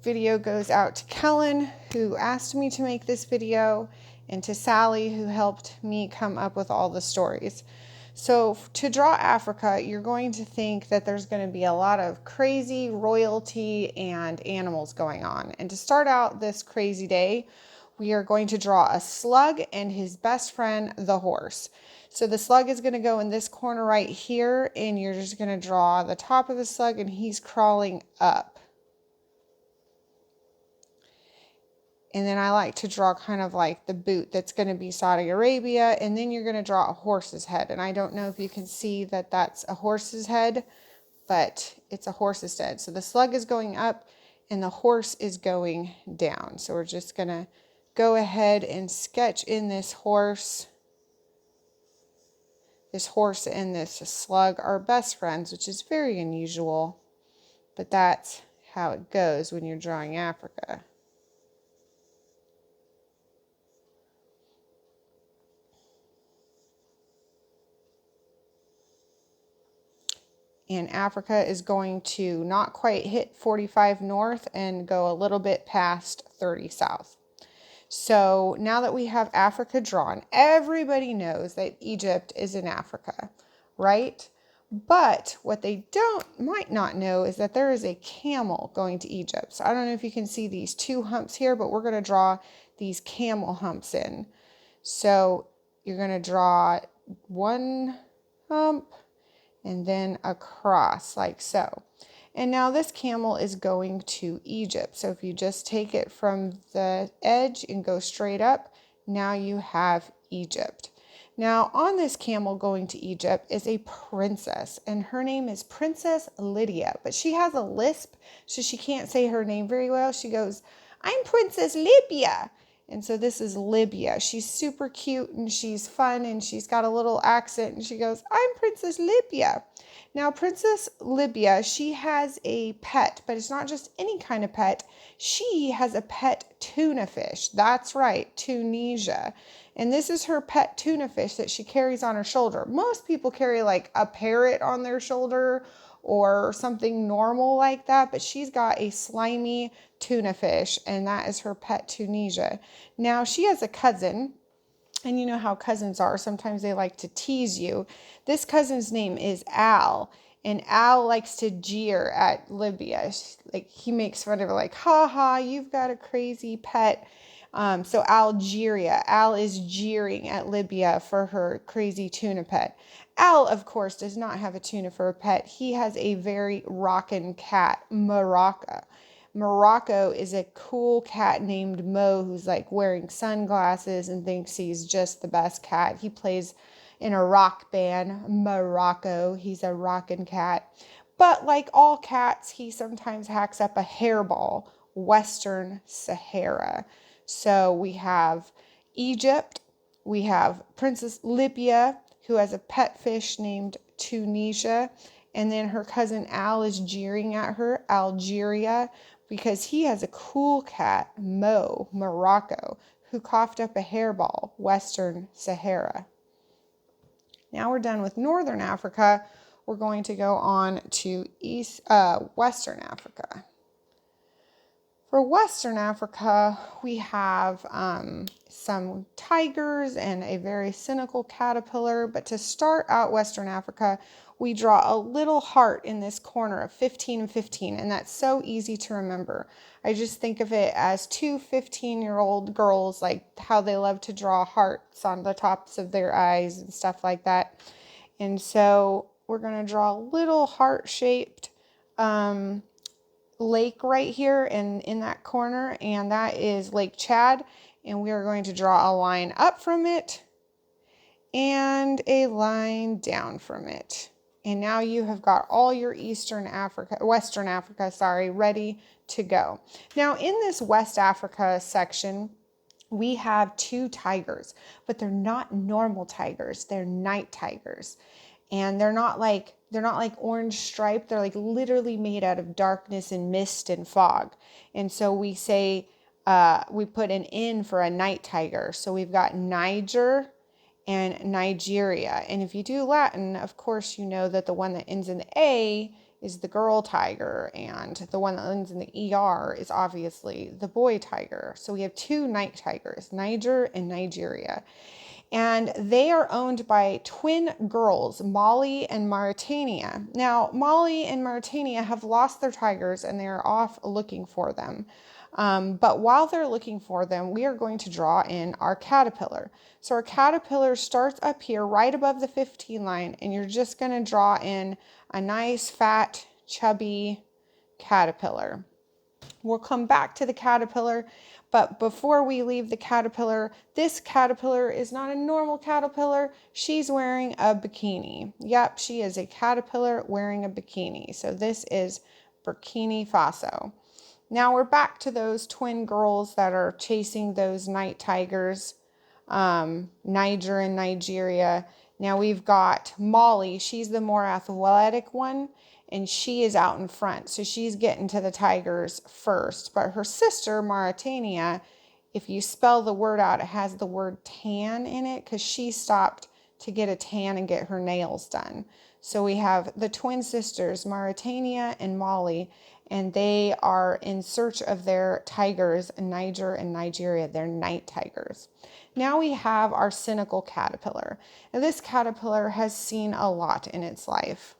video goes out to Kellen, who asked me to make this video, and to Sally, who helped me come up with all the stories. So to draw Africa, you're going to think that there's going to be a lot of crazy royalty and animals going on. And to start out this crazy day, we are going to draw a slug and his best friend, the horse. So the slug is going to go in this corner right here, and you're just going to draw the top of the slug, and he's crawling up. And then I like to draw kind of like the boot that's going to be Saudi Arabia. And then you're going to draw a horse's head. And I don't know if you can see that that's a horse's head, but it's a horse's head. So the slug is going up and the horse is going down. So we're just going to go ahead and sketch in this horse. This horse and this slug are best friends, which is very unusual. But that's how it goes when you're drawing Africa. And Africa is going to not quite hit 45 north and go a little bit past 30 south. So now that we have Africa drawn, everybody knows that Egypt is in Africa, right? But what they might not know is that there is a camel going to Egypt. So I don't know if you can see these two humps here, but we're going to draw these camel humps in. So you're going to draw one hump and then across like so. And now this camel is going to Egypt. So if you just take it from the edge and go straight up, now you have Egypt. Now on this camel going to Egypt is a princess, and her name is Princess Lydia, but she has a lisp, so she can't say her name very well. She goes, "I'm Princess Libya." And so this is Libya. She's super cute and she's fun and she's got a little accent, and she goes, "I'm Princess Libya." Now, Princess Libya, she has a pet, but it's not just any kind of pet. She has a pet tuna fish. That's right, Tunisia. And this is her pet tuna fish that she carries on her shoulder. Most people carry like a parrot on their shoulder or something normal like that, but she's got a slimy tuna fish, and that is her pet Tunisia. Now, she has a cousin, and you know how cousins are. Sometimes they like to tease you. This cousin's name is Al, and Al likes to jeer at Libya. Like, he makes fun of her, like, "Ha ha, you've got a crazy pet." So Algeria. Al is jeering at Libya for her crazy tuna pet. Al, of course, does not have a tuna for a pet. He has a very rockin' cat, Morocco. Morocco is a cool cat named Mo, who's like wearing sunglasses and thinks he's just the best cat. He plays in a rock band, Morocco. He's a rockin' cat. But like all cats, he sometimes hacks up a hairball, Western Sahara. So we have Egypt, we have Princess Libya, who has a pet fish named Tunisia, and then her cousin Al is jeering at her, Algeria, because he has a cool cat, Mo, Morocco, who coughed up a hairball, Western Sahara. Now we're done with Northern Africa. We're going to go on to Western Africa. For Western Africa, we have some tigers and a very cynical caterpillar. But to start out Western Africa, we draw a little heart in this corner of 15 and 15. And that's so easy to remember. I just think of it as two 15-year-old girls, like how they love to draw hearts on the tops of their eyes and stuff like that. And so we're going to draw a little heart-shaped lake right here in that corner, and that is Lake Chad, and we are going to draw a line up from it and a line down from it. And now you have got all your Western Africa, ready to go. Now in this West Africa section, we have two tigers, but they're not normal tigers. They're night tigers. And they're not like orange striped. They're like literally made out of darkness and mist and fog. And so we say, we put an N for a night tiger. So we've got Niger and Nigeria. And if you do Latin, of course, you know that the one that ends in A is the girl tiger, and the one that ends in the ER is obviously the boy tiger. So we have two night tigers, Niger and Nigeria. And they are owned by twin girls, Molly and Mauritania. Now, Molly and Mauritania have lost their tigers and they're off looking for them. But while they're looking for them, we are going to draw in our caterpillar. So our caterpillar starts up here right above the 15 line, and you're just going to draw in a nice, fat, chubby caterpillar. We'll come back to the caterpillar, but before we leave the caterpillar, this caterpillar is not a normal caterpillar. She's wearing a bikini. Yep, she is a caterpillar wearing a bikini. So this is Burkina Faso. Now we're back to those twin girls that are chasing those night tigers, Niger and Nigeria. Now we've got Molly. She's the more athletic one, and she is out in front. So she's getting to the tigers first. But her sister, Mauritania, if you spell the word out, it has the word tan in it because she stopped to get a tan and get her nails done. So we have the twin sisters, Mauritania and Molly, and they are in search of their tigers, Niger and Nigeria. They're night tigers. Now we have our cynical caterpillar. Now this caterpillar has seen a lot in its life.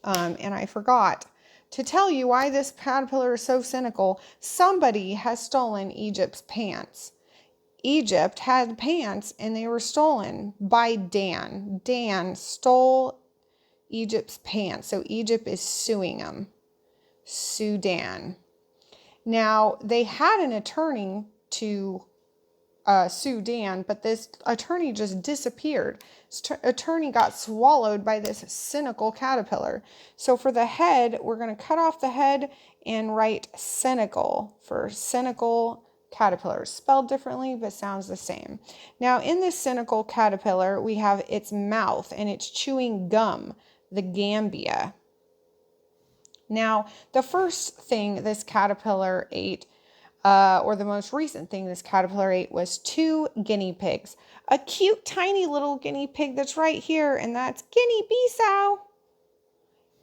And I forgot to tell you why this caterpillar is so cynical. Somebody has stolen Egypt's pants. Egypt had pants and they were stolen by Dan. Dan stole Egypt's pants. So Egypt is suing them. Sudan. Now, they had an attorney to sue Dan, but this attorney just disappeared. Attorney got swallowed by this cynical caterpillar. So for the head, we're going to cut off the head and write cynical for cynical caterpillar. Spelled differently, but sounds the same. Now, in this cynical caterpillar, we have its mouth, and it's chewing gum, the gambia. Now, the first thing this caterpillar ate, or the most recent thing this caterpillar ate, was 2 guinea pigs. A cute, tiny little guinea pig that's right here, and that's Guinea-Bissau.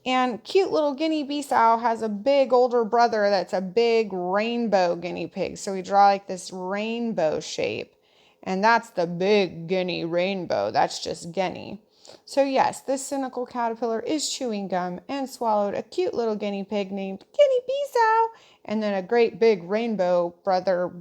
And cute little Guinea-Bissau has a big older brother that's a big rainbow guinea pig. So we draw like this rainbow shape. And that's the big guinea rainbow. That's just Guinea. So yes, this cynical caterpillar is chewing gum and swallowed a cute little guinea pig named Guinea-Bissau, and then a great big rainbow brother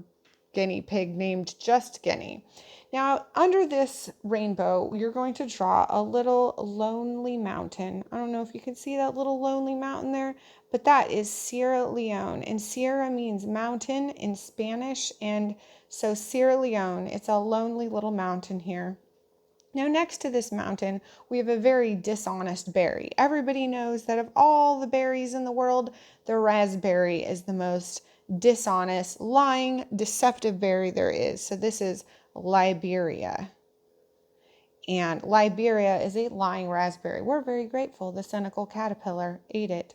guinea pig named just Guinea. Now, under this rainbow, you're going to draw a little lonely mountain. I don't know if you can see that little lonely mountain there, but that is Sierra Leone, and Sierra means mountain in Spanish, and so Sierra Leone, it's a lonely little mountain here. Now, next to this mountain, we have a very dishonest berry. Everybody knows that of all the berries in the world, the raspberry is the most dishonest, lying, deceptive berry there is. So this is Liberia. And Liberia is a lying raspberry. We're very grateful the cynical caterpillar ate it.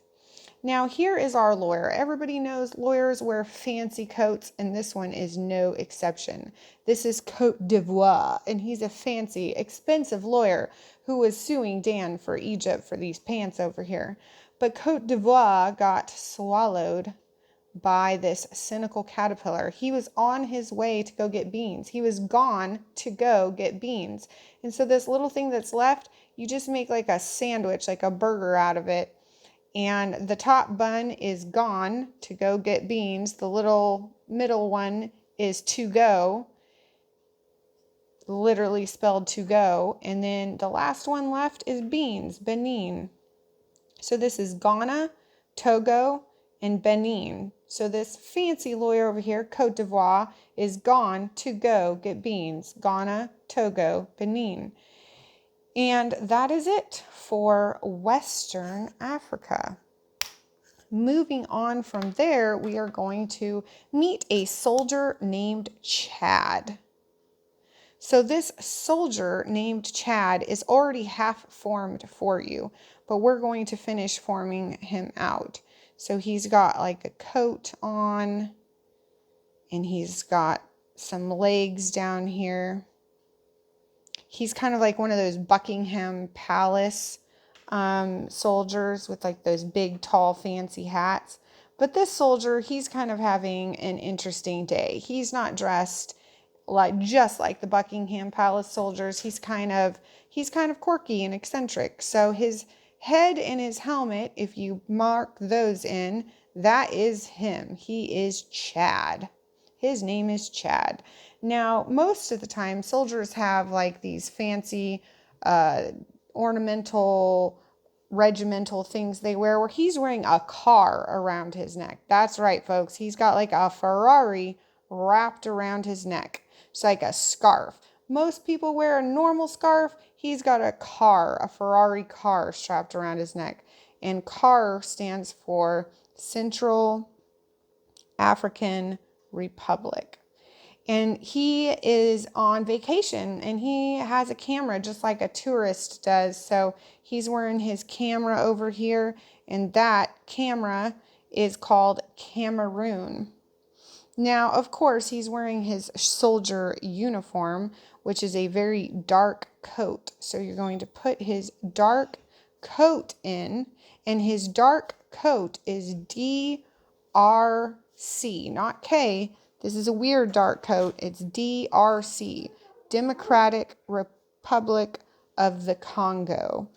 Now, here is our lawyer. Everybody knows lawyers wear fancy coats, and this one is no exception. This is Cote d'Ivoire, and he's a fancy, expensive lawyer who was suing Dan for Egypt for these pants over here. But Cote d'Ivoire got swallowed by this cynical caterpillar. He was on his way to go get beans. He was gone to go get beans. And so this little thing that's left, you just make like a sandwich, like a burger out of it. And the top bun is gone to go get beans. The little middle one is to go, literally spelled to go. And then the last one left is beans, Benin. So this is Ghana, Togo, and Benin. So this fancy lawyer over here, Cote d'Ivoire, is gone to go get beans. Ghana, Togo, Benin. And that is it for Western Africa. Moving on from there, we are going to meet a soldier named Chad. So this soldier named Chad is already half formed for you, but we're going to finish forming him out. So he's got like a coat on, and he's got some legs down here. He's kind of like one of those Buckingham Palace soldiers with like those big, tall, fancy hats. But this soldier, he's kind of having an interesting day. He's not dressed like just like the Buckingham Palace soldiers. He's kind of quirky and eccentric. So his head and his helmet, if you mark those in, that is him. He is Chad. His name is Chad. Now, most of the time, soldiers have like these fancy ornamental regimental things they wear, where he's wearing a car around his neck. That's right, folks. He's got like a Ferrari wrapped around his neck. It's like a scarf. Most people wear a normal scarf. He's got a Ferrari car strapped around his neck. And CAR stands for Central African Republic. And he is on vacation, and he has a camera just like a tourist does. So he's wearing his camera over here, and that camera is called Cameroon. Now, of course, he's wearing his soldier uniform, which is a very dark coat. So you're going to put his dark coat in, and his dark coat is DRC, not K. This is a weird dark coat. It's DRC, Democratic Republic of the Congo.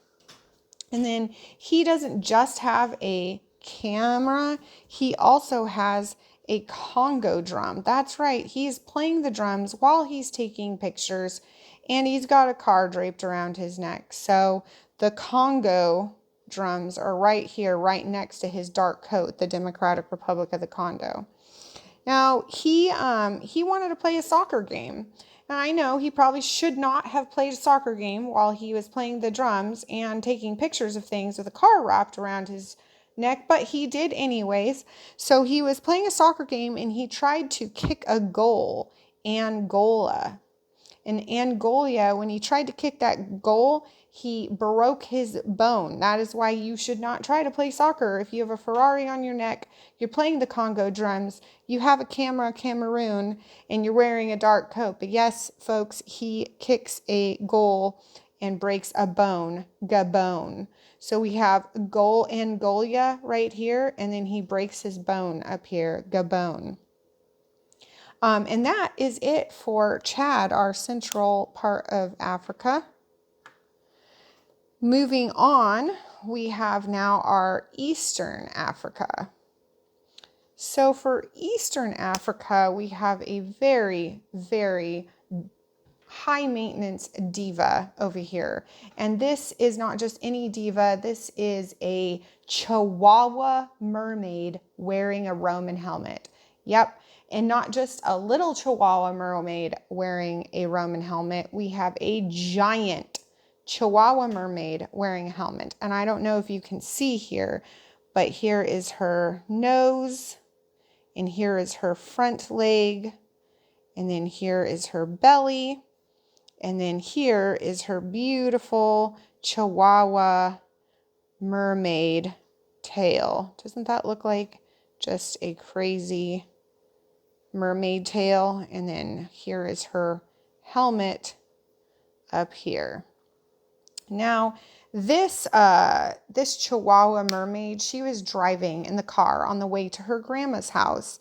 And then he doesn't just have a camera, he also has a Congo drum. That's right, he's playing the drums while he's taking pictures, and he's got a car draped around his neck. So the Congo drums are right here, right next to his dark coat, the Democratic Republic of the Congo. Now, he wanted to play a soccer game. Now, I know he probably should not have played a soccer game while he was playing the drums and taking pictures of things with a car wrapped around his neck, but he did anyways. So he was playing a soccer game, and he tried to kick a goal, Angola. In Angola, when he tried to kick that goal, he broke his bone. That is why you should not try to play soccer. If you have a Ferrari on your neck, you're playing the Congo drums, you have a camera, Cameroon, and you're wearing a dark coat. But yes, folks, he kicks a goal and breaks a bone, Gabon. So we have goal Angola right here, and then he breaks his bone up here, Gabon. And that is it for Chad, our central part of Africa. Moving on, we have now our Eastern Africa. So for Eastern Africa, we have a very, very high maintenance diva over here. And this is not just any diva, this is a Chihuahua mermaid wearing a Roman helmet. Yep. And not just a little Chihuahua mermaid wearing a Roman helmet. We have a giant Chihuahua mermaid wearing a helmet. And I don't know if you can see here, but here is her nose, and here is her front leg, and then here is her belly, and then here is her beautiful Chihuahua mermaid tail. Doesn't that look like just a crazy mermaid tail? And then here is her helmet up here. Now, this Chihuahua mermaid, she was driving in the car on the way to her grandma's house.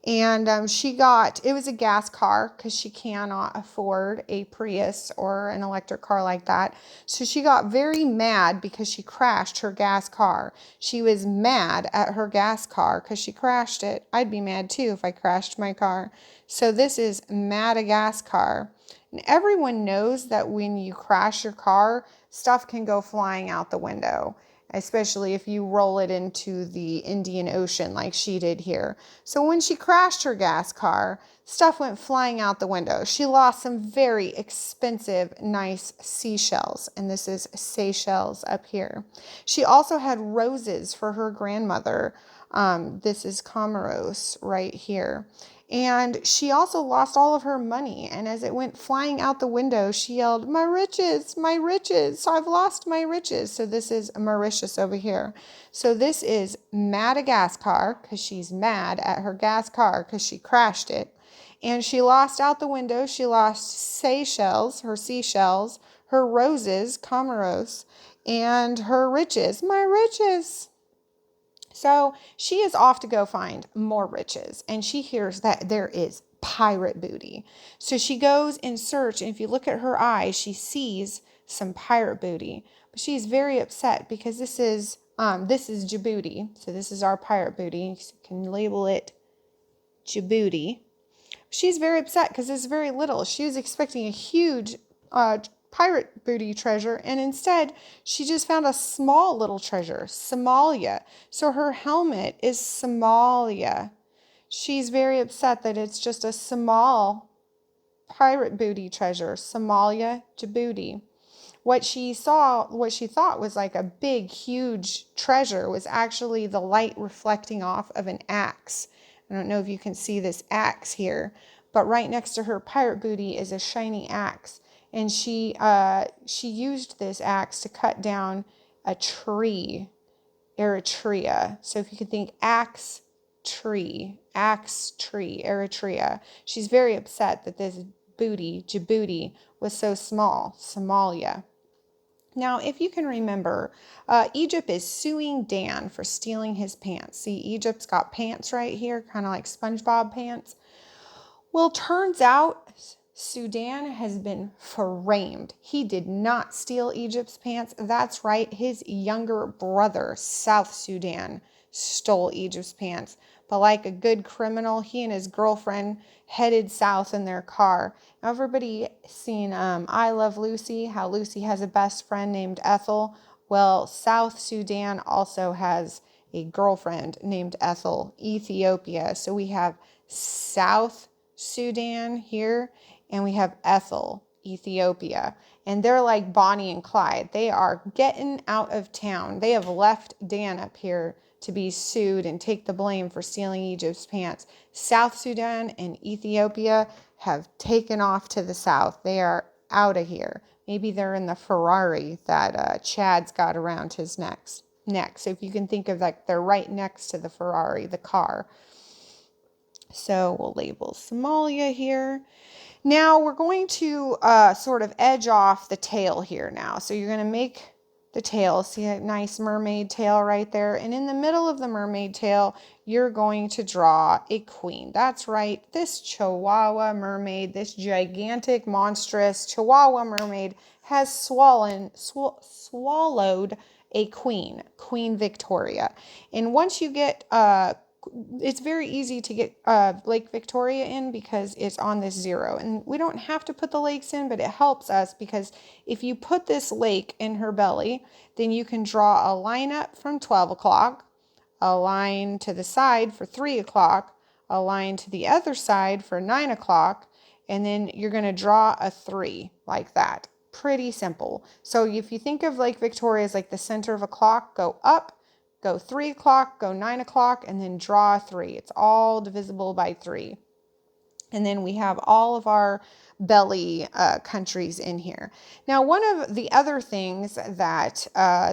And it was a gas car because she cannot afford a Prius or an electric car like that. So she got very mad because she crashed her gas car. She was mad at her gas car because she crashed it. I'd be mad too if I crashed my car. So this is Madagascar. And everyone knows that when you crash your car, stuff can go flying out the window, especially if you roll it into the Indian Ocean like she did here. So when she crashed her gas car, stuff went flying out the window. She lost some very expensive, nice seashells, and this is Seychelles up here. She also had roses for her grandmother. This is Comoros right here. And she also lost all of her money. And as it went flying out the window, she yelled, "My riches, my riches. So I've lost my riches." So this is Mauritius over here. So this is Madagascar because she's mad at her gas car because she crashed it. And she lost out the window. She lost Seychelles, her seashells, her roses, Comoros, and her riches, my riches. So she is off to go find more riches, and she hears that there is pirate booty. So she goes in search, and if you look at her eyes, she sees some pirate booty. But she's very upset because this is Djibouti. So this is our pirate booty. You can label it Djibouti. She's very upset because it's very little. She was expecting a huge pirate booty treasure, and instead she just found a small little treasure, Somalia. So her helmet is Somalia. She's very upset that it's just a small pirate booty treasure, Somalia, Djibouti. What she thought was like a big, huge treasure was actually the light reflecting off of an axe. I don't know if you can see this axe here, but right next to her pirate booty is a shiny axe. And she used this axe to cut down a tree, Eritrea. So if you could think axe, tree, Eritrea. She's very upset that this booty, Djibouti, was so small, Somalia. Now, if you can remember, Egypt is suing Dan for stealing his pants. See, Egypt's got pants right here, kind of like SpongeBob pants. Well, turns out Sudan has been framed. He did not steal Egypt's pants. That's right, his younger brother, South Sudan, stole Egypt's pants. But like a good criminal, he and his girlfriend headed south in their car. Everybody seen I Love Lucy, how Lucy has a best friend named Ethel. Well, South Sudan also has a girlfriend named Ethel, Ethiopia. So we have South Sudan here, and we have Ethel, Ethiopia. And they're like Bonnie and Clyde. They are getting out of town. They have left Dan up here to be sued and take the blame for stealing Egypt's pants. South Sudan and Ethiopia have taken off to the south. They are out of here. Maybe they're in the Ferrari that Chad's got around his neck. So if you can think of like they're right next to the Ferrari, the car. So we'll label Somalia here. Now we're going to sort of edge off the tail here now. So you're going to make the tail. See a nice mermaid tail right there. And in the middle of the mermaid tail, you're going to draw a queen. That's right. This Chihuahua mermaid, this gigantic, monstrous Chihuahua mermaid has swallowed a queen, Queen Victoria. And once you get it's very easy to get Lake Victoria in because it's on this 0. And we don't have to put the lakes in, but it helps us because if you put this lake in her belly, then you can draw a line up from 12 o'clock, a line to the side for 3 o'clock, a line to the other side for 9 o'clock, and then you're going to draw a 3 like that. Pretty simple. So if you think of Lake Victoria as like the center of a clock, go up, go 3 o'clock, go 9 o'clock, and then draw a 3. It's all divisible by 3. And then we have all of our belly countries in here. Now, one of the other things that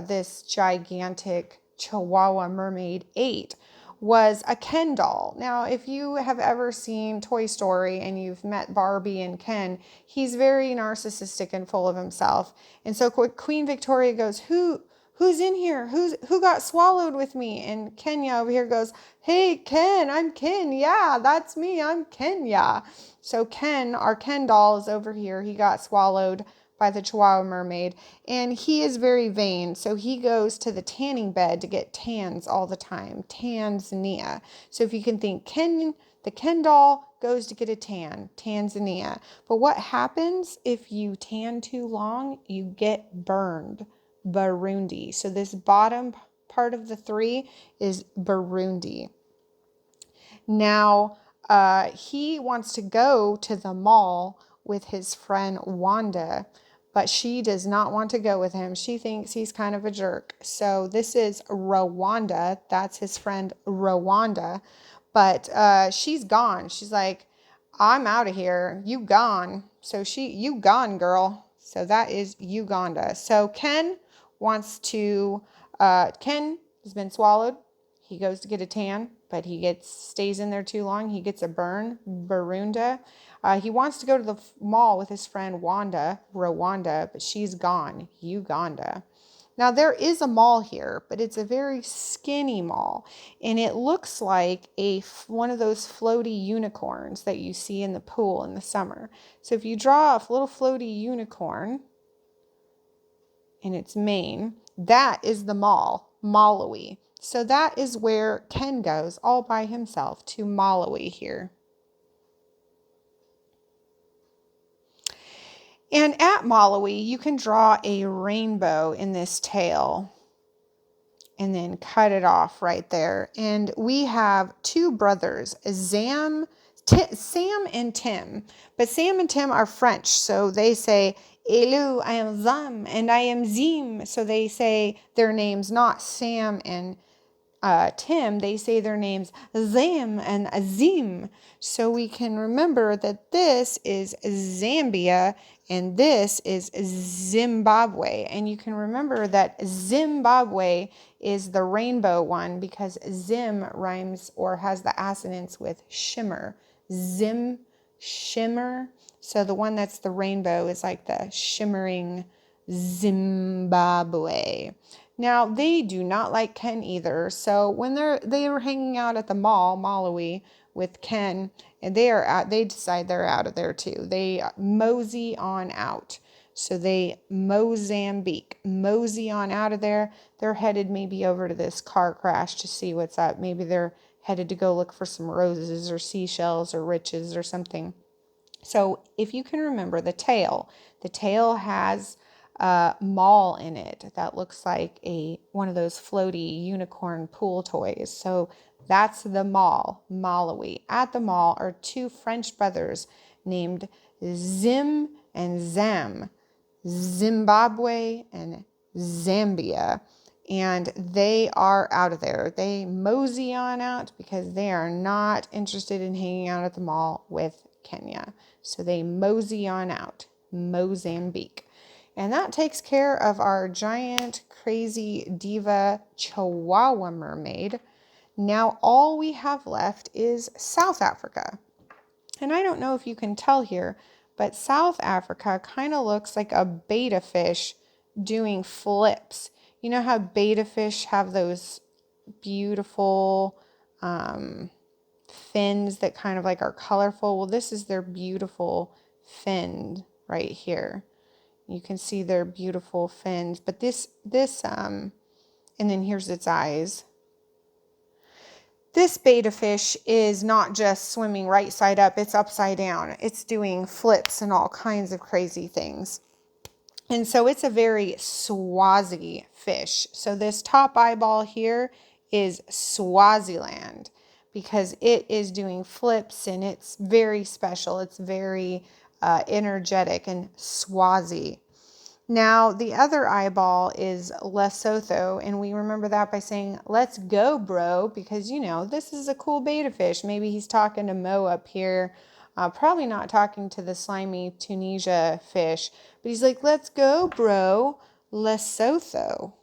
this gigantic Chihuahua mermaid ate was a Ken doll. Now, if you have ever seen Toy Story and you've met Barbie and Ken, he's very narcissistic and full of himself. And so Queen Victoria goes, Who's in here? Who got swallowed with me? And Kenya over here goes, hey, Ken, I'm Ken. Yeah, that's me. I'm Kenya. So Ken, our Ken doll, is over here. He got swallowed by the Chihuahua mermaid. And he is very vain. So he goes to the tanning bed to get tans all the time. Tanzania. So if you can think Ken, the Ken doll goes to get a tan. Tanzania. But what happens if you tan too long? You get burned. Burundi. So this bottom part of the 3 is Burundi. Now, he wants to go to the mall with his friend Wanda, but she does not want to go with him. She thinks he's kind of a jerk. So this is Rwanda. That's his friend Rwanda. But she's gone. She's like, I'm out of here. You gone. So you gone, girl. So that is Uganda. So Ken has been swallowed. He goes to get a tan, but he stays in there too long. He gets a burn, Burunda. He wants to go to the mall with his friend Rwanda, but she's gone, Uganda. Now there is a mall here, but it's a very skinny mall, and it looks like one of those floaty unicorns that you see in the pool in the summer. So if you draw a little floaty unicorn in its mane, that is the mall, Malawi. So that is where Ken goes all by himself to Malawi here. And at Malawi, you can draw a rainbow in this tail and then cut it off right there. And we have two brothers, Sam and Tim. But Sam and Tim are French, so they say, Hello, I am Zam, and I am Zim. So they say their names, not Sam and Tim, they say their names Zam and Azim. So we can remember that this is Zambia and this is Zimbabwe. And you can remember that Zimbabwe is the rainbow one because Zim rhymes or has the assonance with shimmer. Zim, shimmer. So the one that's the rainbow is like the shimmering Zimbabwe. Now, they do not like Ken either. So when they were hanging out at the mall, Malawi, with Ken, and they decide they're out of there too. They mosey on out. So they Mozambique, mosey on out of there. They're headed maybe over to this car crash to see what's up. Maybe they're headed to go look for some roses or seashells or riches or something. So if you can remember the tail has mall in it that looks like one of those floaty unicorn pool toys. So that's the mall, Malawi. At the mall are two French brothers named Zim and Zam, Zimbabwe and Zambia. And they are out of there. They mosey on out because they are not interested in hanging out at the mall with Kenya. So they mosey on out, Mozambique. And that takes care of our giant, crazy diva Chihuahua mermaid. Now all we have left is South Africa. And I don't know if you can tell here, but South Africa kind of looks like a betta fish doing flips. You know how betta fish have those beautiful fins that kind of like are colorful? Well, this is their beautiful fin right here. You can see their beautiful fins, but and then here's its eyes. This betta fish is not just swimming right side up, it's upside down. It's doing flips and all kinds of crazy things. And so it's a very Swazi fish. So this top eyeball here is Swaziland because it is doing flips and it's very special. It's very energetic and Swazi. Now, the other eyeball is Lesotho, and we remember that by saying, let's go, bro, because, this is a cool betta fish. Maybe he's talking to Mo up here, probably not talking to the slimy Tunisia fish, but he's like, let's go, bro, Lesotho.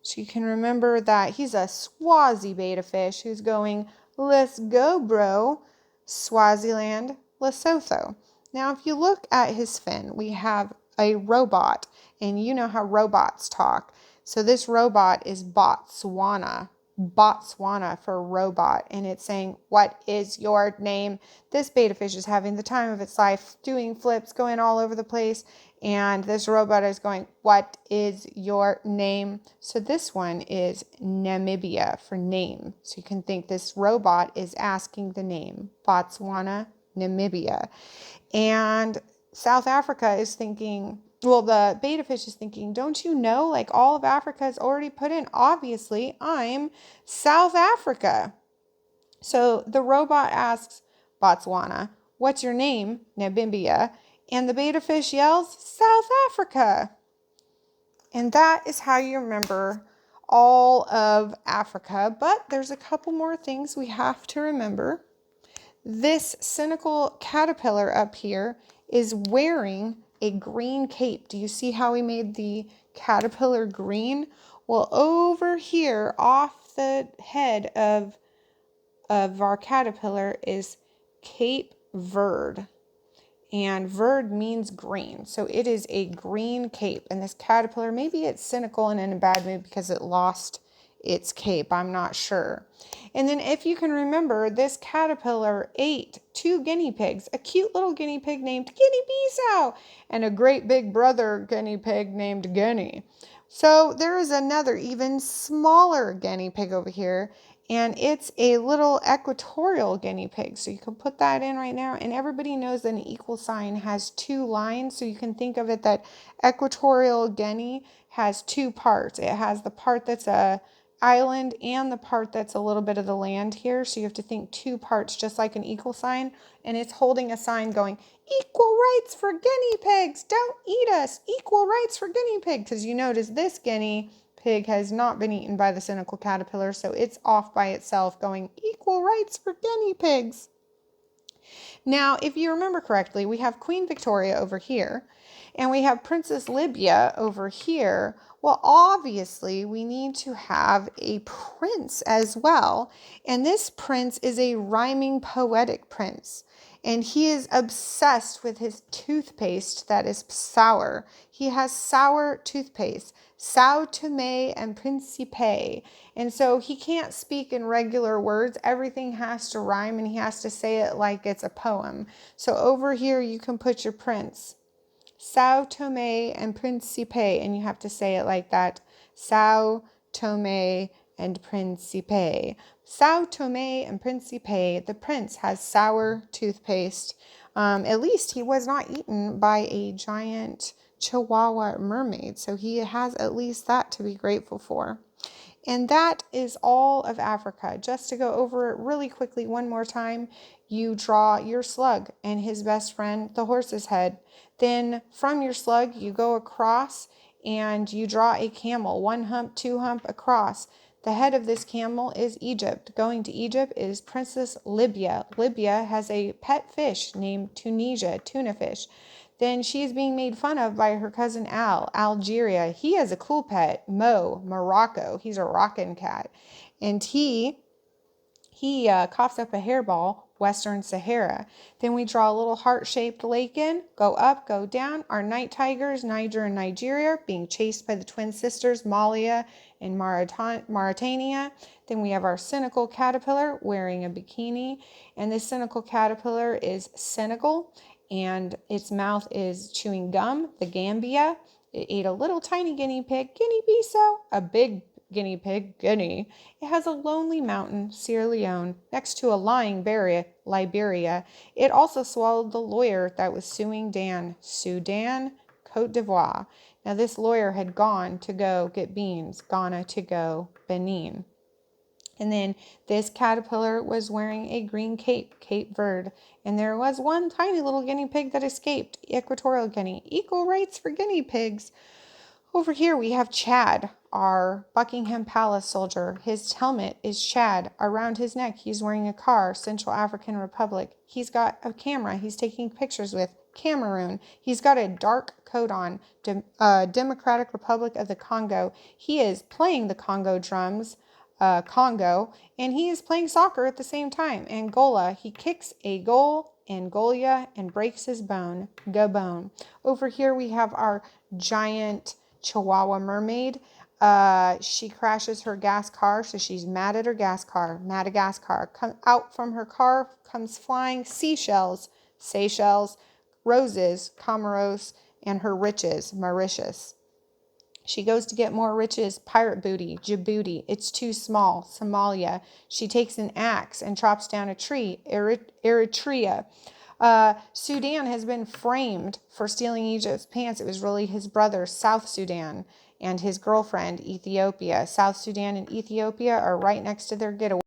So you can remember that he's a Swazi betta fish who's going, let's go, bro, Swaziland, Lesotho. Now, if you look at his fin, we have a robot, and you know how robots talk. So this robot is Botswana for robot, and it's saying, what is your name? This betta fish is having the time of its life, doing flips, going all over the place, and this robot is going, what is your name? So this one is Namibia for name. So you can think this robot is asking the name, Botswana, Namibia. And South Africa is thinking, the betta fish is thinking, don't you know, like all of Africa is already put in. Obviously, I'm South Africa. So the robot asks Botswana, what's your name? Namibia. And the betta fish yells, South Africa. And that is how you remember all of Africa. But there's a couple more things we have to remember. This cynical caterpillar up here is wearing a green cape. Do you see how we made the caterpillar green? Well, over here off the head of our caterpillar is Cape Verde. and verd means green. So it is a green cape. And this caterpillar, maybe it's cynical and in a bad mood because it lost its cape. I'm not sure. And then if you can remember, this caterpillar ate 2 guinea pigs, a cute little guinea pig named Guinea Bisau and a great big brother guinea pig named Guinea. So there is another even smaller guinea pig over here, and it's a little equatorial guinea pig. So you can put that in right now, and everybody knows that an equal sign has 2 lines. So you can think of it that equatorial Guinea has 2 parts. It has the part that's a island and the part that's a little bit of the land here. So you have to think 2 parts, just like an equal sign. And it's holding a sign going, equal rights for guinea pigs. Don't eat us. Equal rights for guinea pigs. Because you notice this guinea pig has not been eaten by the cynical caterpillar. So it's off by itself going, equal rights for guinea pigs. Now, if you remember correctly, we have Queen Victoria over here, and we have Princess Libya over here. Well, obviously, we need to have a prince as well, and this prince is a rhyming poetic prince, and he is obsessed with his toothpaste that is sour. He has sour toothpaste, Sao Tome and Principe. And so he can't speak in regular words. Everything has to rhyme, and he has to say it like it's a poem. So over here, you can put your prince. Sao Tome and Principe, and you have to say it like that. Sao Tome and Principe. Sao Tome and Principe, the prince has sour toothpaste. At least he was not eaten by a giant Chihuahua mermaid, so he has at least that to be grateful for. And that is all of Africa. Just to go over it really quickly one more time, you draw your slug and his best friend, the horse's head. Then from your slug, you go across and you draw a camel, 1 hump, 2 hump across. The head of this camel is Egypt. Going to Egypt is Princess Libya. Libya has a pet fish named Tunisia, tuna fish. Then she is being made fun of by her cousin Al, Algeria. He has a cool pet, Mo, Morocco. He's a rockin' cat. And he coughs up a hairball, Western Sahara. Then we draw a little heart-shaped lake in, go up, go down. Our night tigers, Niger and Nigeria, being chased by the twin sisters, Malia and Mauritania. Then we have our cynical caterpillar wearing a bikini. And this cynical caterpillar is Senegal, and its mouth is chewing gum, the Gambia. It ate a little tiny guinea pig, Guinea Bissau, a big guinea pig, Guinea. It has a lonely mountain, Sierra Leone, next to a lying Liberia. It also swallowed the lawyer that was suing Dan, Sudan, Cote d'Ivoire. Now this lawyer had gone to go get beans, Ghana to go Benin. And then this caterpillar was wearing a green cape, Cape Verde. And there was one tiny little guinea pig that escaped, Equatorial Guinea. Equal rights for guinea pigs. Over here we have Chad, our Buckingham Palace soldier. His helmet is Chad. Around his neck he's wearing a car, Central African Republic. He's got a camera he's taking pictures with, Cameroon. He's got a dark coat on, Democratic Republic of the Congo. He is playing the Congo drums, Congo, and he is playing soccer at the same time. Angola, he kicks a goal, Angola, and breaks his bone, Gabon. Over here we have our giant Chihuahua mermaid. She crashes her gas car, so she's mad at her gas car. Madagascar. Out from her car comes flying seashells, Seychelles, roses, Comoros, and her riches, Mauritius. She goes to get more riches, pirate booty, Djibouti. It's too small, Somalia. She takes an axe and chops down a tree, Eritrea. Sudan has been framed for stealing Egypt's pants. It was really his brother, South Sudan, and his girlfriend, Ethiopia. South Sudan and Ethiopia are right next to their getaway.